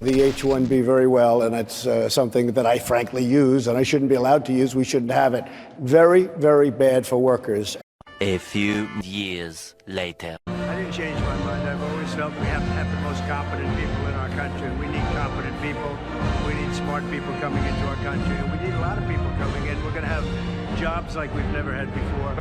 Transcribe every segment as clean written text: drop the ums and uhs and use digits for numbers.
The H-1B very well, and it's something that I frankly use, and I shouldn't be allowed to use. We shouldn't have it. Very, very bad for workers. A few years later. I didn't change my mind. I've always felt we have to have the most competent people in our country. We need competent people. We need smart people coming into our country. And we need a lot of people coming in. We're going to have jobs like we've never had before.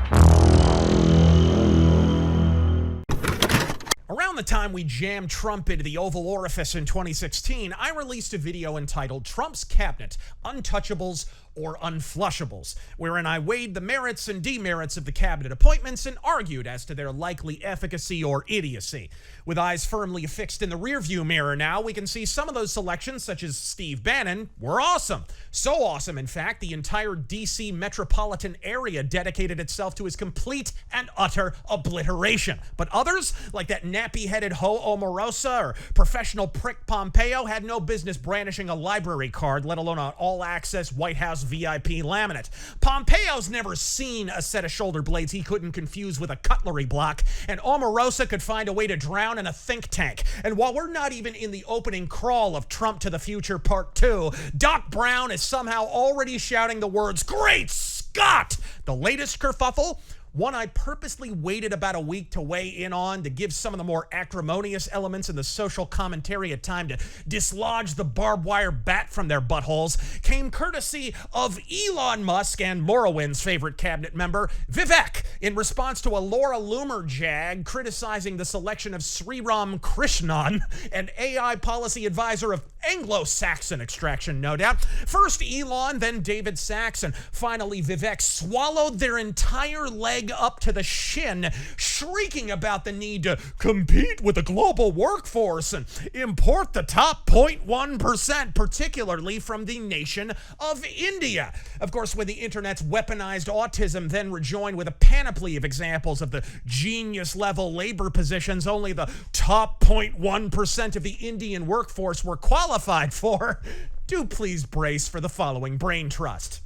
Around the time we jammed Trump into the Oval Orifice in 2016, I released a video entitled Trump's Cabinet, Untouchables or Unflushables, wherein I weighed the merits and demerits of the cabinet appointments and argued as to their likely efficacy or idiocy. With eyes firmly fixed in the rearview mirror now, we can see some of those selections, such as Steve Bannon, were awesome. So awesome, in fact, the entire DC metropolitan area dedicated itself to his complete and utter obliteration. But others, like that nappy-headed Ho Omarosa or professional prick Pompeo, had no business brandishing a library card, let alone an all-access White House VIP laminate. Pompeo's never seen a set of shoulder blades he couldn't confuse with a cutlery block, and Omarosa could find a way to drown in a think tank. And while we're not even in the opening crawl of Trump to the Future Part 2, Doc Brown is somehow already shouting the words, "Great Scott!" The latest kerfuffle, one I purposely waited about a week to weigh in on to give some of the more acrimonious elements in the social commentary a time to dislodge the barbed wire bat from their buttholes, came courtesy of Elon Musk and Morrowind's favorite cabinet member, Vivek, in response to a Laura Loomer jag criticizing the selection of Sriram Krishnan, an AI policy advisor of Anglo-Saxon extraction, no doubt. First Elon, then David Sachs, and finally Vivek swallowed their entire leg up to the shin, shrieking about the need to compete with the global workforce and import the top 0.1%, particularly from the nation of India. Of course, when the internet's weaponized autism then rejoined with a panoply of examples of the genius-level labor positions only the top 0.1% of the Indian workforce were qualified for, do please brace for the following brain trust.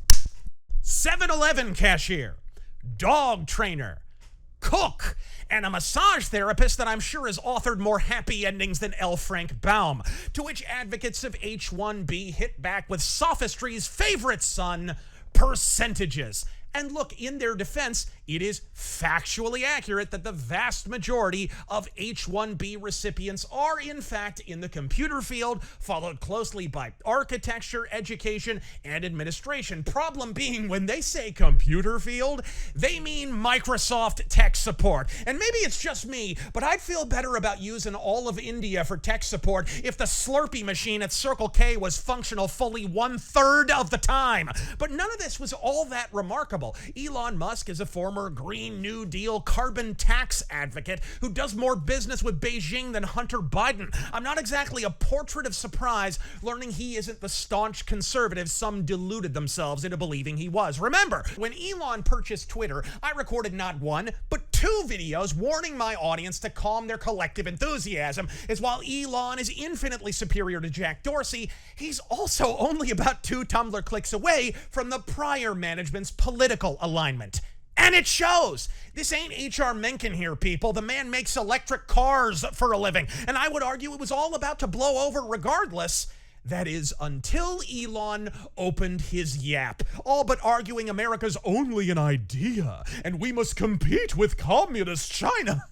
7-Eleven cashier, dog trainer, cook, and a massage therapist that I'm sure has authored more happy endings than L. Frank Baum, to which advocates of H-1B hit back with sophistry's favorite son, percentages. And look, in their defense, it is factually accurate that the vast majority of H-1B recipients are, in fact, in the computer field, followed closely by architecture, education, and administration. Problem being, when they say computer field, they mean Microsoft tech support. And maybe it's just me, but I'd feel better about using all of India for tech support if the Slurpee machine at Circle K was functional fully 1/3 of the time. But none of this was all that remarkable. Elon Musk is a former Green New Deal carbon tax advocate who does more business with Beijing than Hunter Biden. I'm not exactly a portrait of surprise learning he isn't the staunch conservative some deluded themselves into believing he was. Remember, when Elon purchased Twitter, I recorded not one, but 2 videos warning my audience to calm their collective enthusiasm, as while Elon is infinitely superior to Jack Dorsey, he's also only about 2 Tumblr clicks away from the prior management's political alignment. And it shows. This ain't H.R. Mencken here, people. The man makes electric cars for a living, and I would argue it was all about to blow over regardless. That is, until Elon opened his yap, all but arguing America's only an idea, and we must compete with communist China,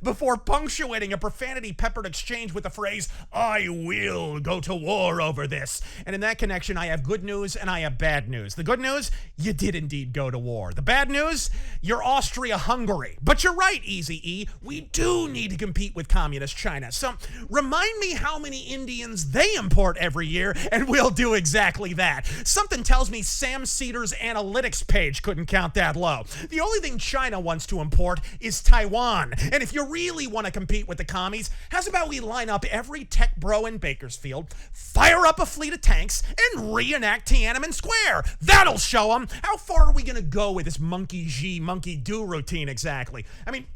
before punctuating a profanity-peppered exchange with the phrase, "I will go to war over this." And in that connection, I have good news and I have bad news. The good news, you did indeed go to war. The bad news, you're Austria-Hungary. But you're right, Eazy-E, we do need to compete with communist China. So remind me how many Indians they import every year, and we'll do exactly that. Something tells me Sam Cedar's analytics page couldn't count that low. The only thing China wants to import is Taiwan. And if you really want to compete with the commies, how's about we line up every tech bro in Bakersfield, fire up a fleet of tanks, and reenact Tiananmen Square? That'll show them. How far are we going to go with this monkey Xi, monkey do routine exactly? I mean,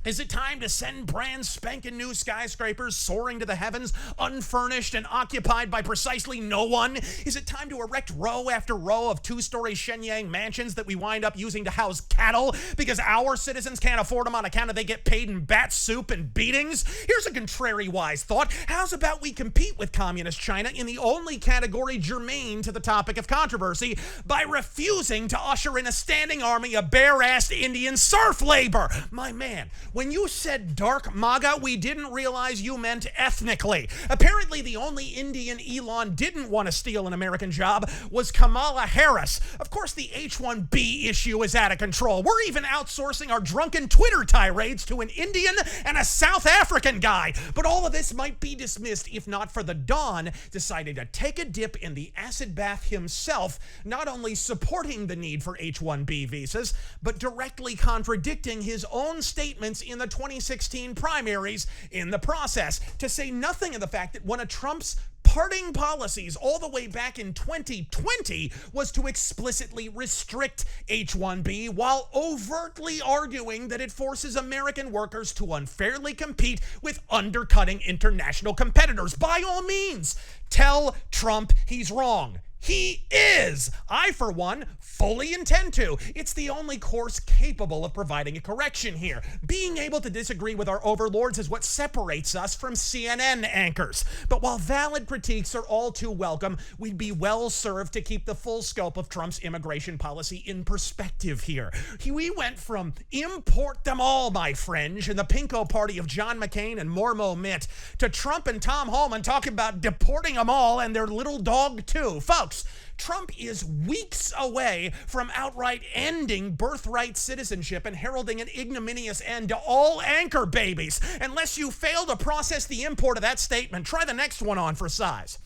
Is it time to send brand spanking new skyscrapers soaring to the heavens, unfurnished and occupied by precisely no one? Is it time to erect row after row of two-story Shenyang mansions that we wind up using to house cattle because our citizens can't afford them on account of they get paid in bat soup and beatings? Here's a contrary-wise thought. How's about we compete with communist China in the only category germane to the topic of controversy by refusing to usher in a standing army of bare-assed Indian serf labor? My man, when you said dark MAGA, we didn't realize you meant ethnically. Apparently, the only Indian Elon didn't want to steal an American job was Kamala Harris. Of course, the H-1B issue is out of control. We're even outsourcing our drunken Twitter tirades to an Indian and a South African guy. But all of this might be dismissed if not for the Don deciding to take a dip in the acid bath himself, not only supporting the need for H-1B visas, but directly contradicting his own statements in the 2016 primaries in the process, to say nothing of the fact that one of Trump's parting policies all the way back in 2020 was to explicitly restrict H-1B while overtly arguing that it forces American workers to unfairly compete with undercutting international competitors. By all means, tell Trump he's wrong. He is. I, for one, fully intend to. It's the only course capable of providing a correction here. Being able to disagree with our overlords is what separates us from CNN anchors. But while valid critiques are all too welcome, we'd be well served to keep the full scope of Trump's immigration policy in perspective here. We went from import them all, my French, and the pinko party of John McCain and Mormo Mitt, to Trump and Tom Homan talking about deporting them all and their little dog too. Folks, Trump is weeks away from outright ending birthright citizenship and heralding an ignominious end to all anchor babies. Unless you fail to process the import of that statement, try the next one on for size.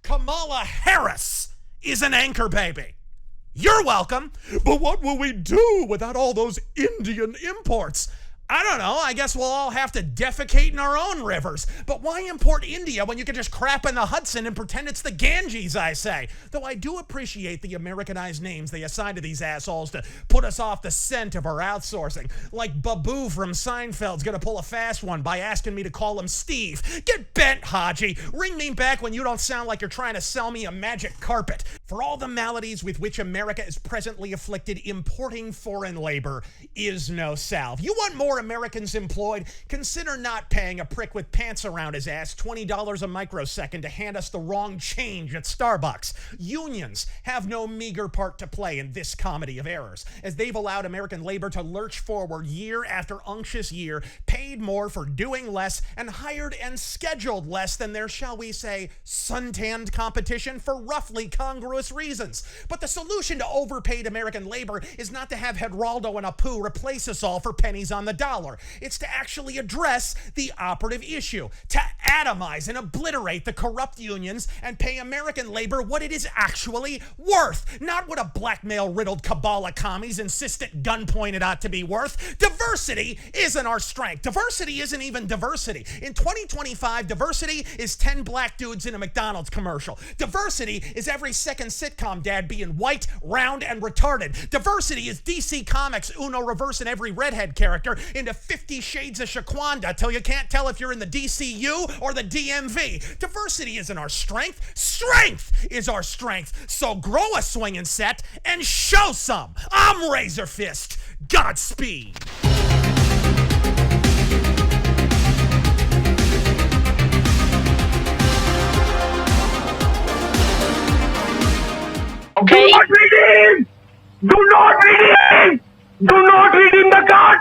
Kamala Harris is an anchor baby. You're welcome. But what will we do without all those Indian imports? I don't know. I guess we'll all have to defecate in our own rivers. But why import India when you can just crap in the Hudson and pretend it's the Ganges, I say? Though I do appreciate the Americanized names they assign to these assholes to put us off the scent of our outsourcing. Like Babu from Seinfeld's gonna pull a fast one by asking me to call him Steve. Get bent, Haji. Ring me back when you don't sound like you're trying to sell me a magic carpet. For all the maladies with which America is presently afflicted, importing foreign labor is no salve. You want more Americans employed? Consider not paying a prick with pants around his ass $20 a microsecond to hand us the wrong change at Starbucks. Unions have no meager part to play in this comedy of errors, as they've allowed American labor to lurch forward year after unctuous year, paid more for doing less, and hired and scheduled less than their, shall we say, suntanned competition for roughly congruous reasons. But the solution to overpaid American labor is not to have Geraldo and Apu replace us all for pennies on the dollar. It's to actually address the operative issue, to atomize and obliterate the corrupt unions and pay American labor what it is actually worth, not what a blackmail-riddled cabal of commies insist at gunpoint it ought to be worth. Diversity isn't our strength. Diversity isn't even diversity. In 2025, diversity is 10 black dudes in a McDonald's commercial. Diversity is every second sitcom dad being white, round, and retarded. Diversity is DC Comics Uno reversing every redhead character into 50 Shades of Shaquanda till you can't tell if you're in the DCU or the DMV. Diversity isn't our strength. Strength is our strength. So grow a swinging set and show some. I'm Razor Fist. Godspeed. Okay. Do not redeem! Do not redeem! Do not redeem the card!